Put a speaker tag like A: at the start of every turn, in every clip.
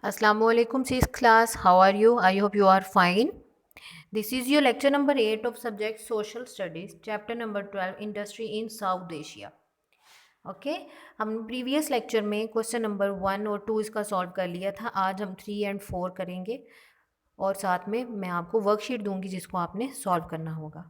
A: Assalamualaikum sis class, how are you? I hope you are fine. This is your lecture number 8 of subject Social Studies, chapter number 12 Industry in South Asia. Okay हम previous lecture में question number 1 और 2 इसका solve कर लिया था। आज हम 3 and 4 करेंगे और साथ में मैं आपको वर्कशीट दूंगी जिसको आपने सॉल्व करना होगा।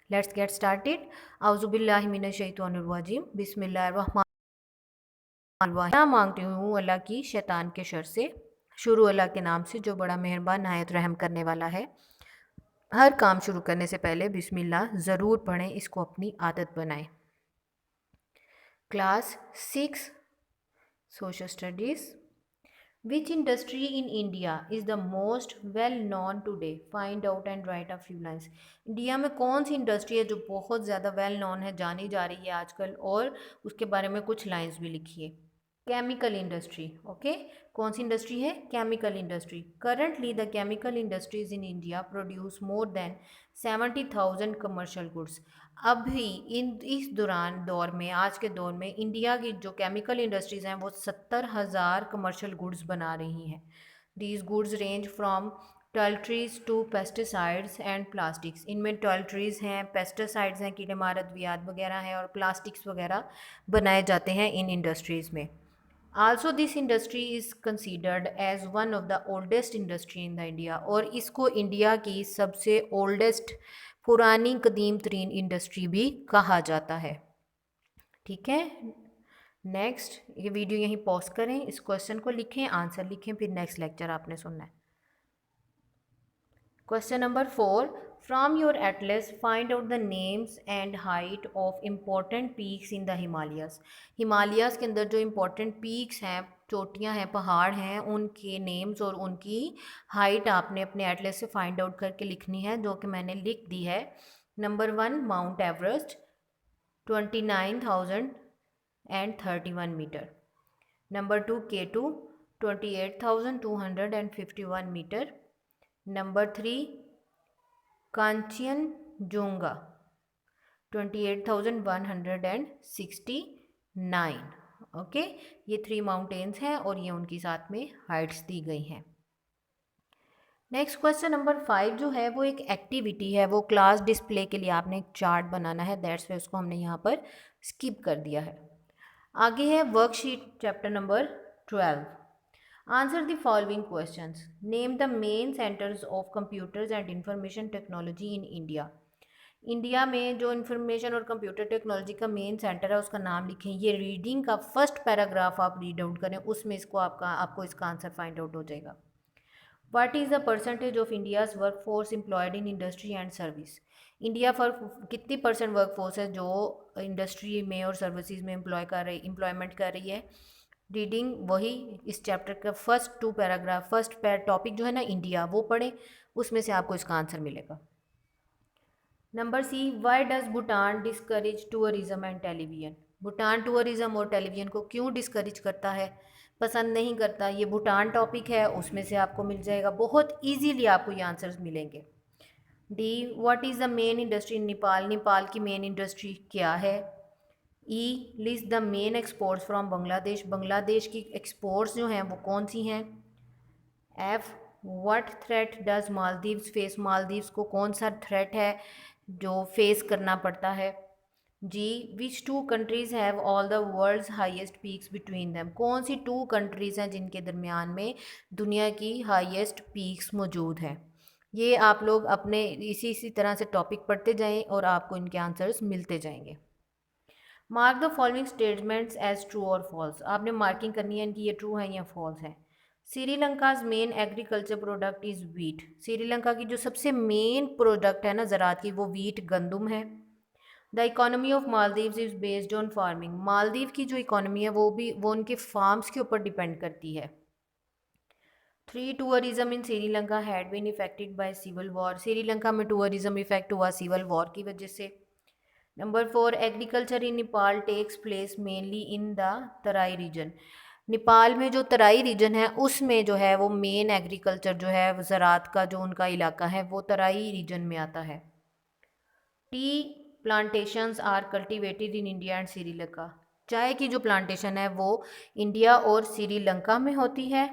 A: Let's get started. आउज़ुबिल्लाहि मिनश शैतानिर रजीम, बिस्मिल्लाहिर रहमानिर रहीम। मांगती हूँ अल्लाह की शैतान के शर से। शुरू अल्लाह के नाम से जो बड़ा मेहरबान नहायत रहम करने वाला है। हर काम शुरू करने से पहले बिस्मिल्लाह ज़रूर पढ़ें, इसको अपनी आदत बनाएं। Class 6 social studies. Which industry in India is the most well known today? Find out and right a few lines. India में कौन सी इंडस्ट्री है जो बहुत ज़्यादा वेल नोन है, जानी जा रही है आजकल, और उसके बारे में कुछ लाइन्स भी लिखिए। Chemical industry. ओके, कौन सी इंडस्ट्री है? Chemical industry. Currently the chemical industries in India produce more than 70,000 commercial goods. अभी इस दौर में, आज के दौर में इंडिया की जो केमिकल इंडस्ट्रीज़ हैं वो 70,000 कमर्शियल गुड्स बना रही हैं। These goods range from toiletries to pesticides and plastics. इनमें टॉयलेटरीज हैं, पेस्टिसाइड्स हैं, कीड़े मार अद्वियात वगैरह हैं, और प्लास्टिक्स वगैरह बनाए जाते हैं इन इंडस्ट्रीज़ में। Also this industry is considered as one of the oldest industry in the India, और इसको इंडिया की सबसे ओल्डेस्ट, पुरानी कदीम तरीन इंडस्ट्री भी कहा जाता है। ठीक है, नेक्स्ट ये वीडियो यहीं पॉज करें, इस क्वेश्चन को लिखें, आंसर लिखें, फिर नेक्स्ट लेक्चर आपने सुनना है। Question number 4, from your Atlas find out the names and height of important peaks in the Himalayas. Himalayas के अंदर जो इम्पोर्टेंट पीक्स हैं, चोटियां हैं, पहाड़ हैं, उनके नेम्स और उनकी हाइट आपने अपने एटलस से फाइंड आउट करके लिखनी है, जो कि मैंने लिख दी है। Number 1 Mount Everest 29,031 metre. Number 2 K2 28,251 metre. Number 3 Kangchenjunga 28,169। Okay, ये 3 माउंटेन्स हैं और ये उनकी साथ में हाइट्स दी गई हैं। नेक्स्ट क्वेश्चन नंबर 5 जो है वो एक एक्टिविटी है, वो क्लास डिस्प्ले के लिए आपने एक चार्ट बनाना है, दैट्स वे उसको हमने यहाँ पर स्किप कर दिया है। आगे है worksheet chapter number 12। Answer the following questions. Name the main centres of computers and information technology in India. India में जो इंफॉर्मेशन और कंप्यूटर टेक्नोलॉजी का मेन सेंटर है उसका नाम लिखें। ये रीडिंग का फर्स्ट पैराग्राफ आप रीड आउट करें, उसमें इसको आपको इसका आंसर फाइंड आउट हो जाएगा। What is the percentage of India's work force employed in industry and service. India पर कितनी परसेंट वर्क फोर्स है जो इंडस्ट्री में और सर्विसेज में एम्प्लॉयमेंट कर रही है। रीडिंग वही इस चैप्टर का फर्स्ट 2 पैराग्राफ, फर्स्ट टॉपिक जो है ना इंडिया, वो पढ़ें, उसमें से आपको इसका आंसर मिलेगा। Number C, why does Bhutan discourage tourism and television. Bhutan tourism और टेलीविजन को क्यों डिस्करेज करता है, पसंद नहीं करता? ये भूटान टॉपिक है, उसमें से आपको मिल जाएगा, बहुत इजीली आपको ये आंसर्स मिलेंगे। D, what is the main industry in Nepal. Nepal की मेन इंडस्ट्री क्या है। E, list the main exports from Bangladesh. Bangladesh की एक्सपोर्ट्स जो हैं वो कौन सी हैं। F, what threat does Maldives face. Maldives को कौन सा थ्रेट है जो फेस करना पड़ता है। जी, which 2 countries have all the world's highest peaks between them. कौन सी 2 कंट्रीज़ हैं जिनके दरमियान में दुनिया की हाईएस्ट पीक्स मौजूद हैं। ये आप लोग अपने इसी तरह से टॉपिक पढ़ते जाएं और आपको इनके आंसर्स मिलते जाएंगे। Mark the following statements as true और फॉल्स। आपने मार्किंग करनी है इनकी, ये ट्रू है या फॉल्स है। Sri Lanka's main agriculture product is wheat. Sri Lanka की जो सबसे मेन प्रोडक्ट है ना ज़रात की, वो वीट, गंदुम है। The economy of Maldives is based on farming. Maldives की जो इकोनॉमी है वो उनके फार्म्स के ऊपर डिपेंड करती है। 3, tourism in Sri Lanka had been affected by civil war. Sri Lanka में टूरिज्म इफेक्ट हुआ सिविल वॉर की वजह से। Number 4, agriculture in Nepal takes place mainly in the Terai region. Nepal में जो तराई रीजन है उसमें जो है वो मेन एग्रीकल्चर जो है, ज़रात का जो उनका इलाका है वो तराई रीजन में आता है। Tea plantations are cultivated in India and Sri Lanka. चाय की जो प्लांटेशन है वो इंडिया और श्रीलंका में होती है।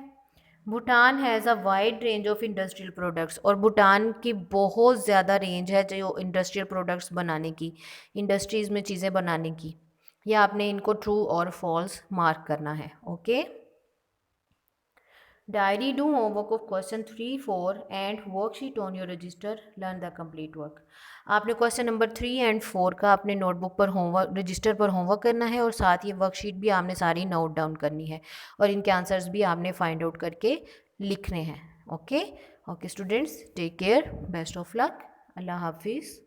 A: Bhutan has a wide range of industrial products, और भूटान की बहुत ज़्यादा रेंज है जो इंडस्ट्रियल प्रोडक्ट्स बनाने की, इंडस्ट्रीज़ में चीज़ें बनाने की। या आपने इनको ट्रू और फॉल्स मार्क करना है। Okay, diary, do homework of question 3, 4 and worksheet on your register, learn the complete work. आपने क्वेश्चन नंबर 3 एंड 4 का अपने नोटबुक पर होमवर्क, रजिस्टर पर होमवर्क करना है, और साथ ही वर्कशीट भी आपने सारी नोट डाउन करनी है, और इनके आंसर्स भी आपने फाइंड आउट करके लिखने हैं। Okay okay students, take care, best of luck, Allah हाफिज़।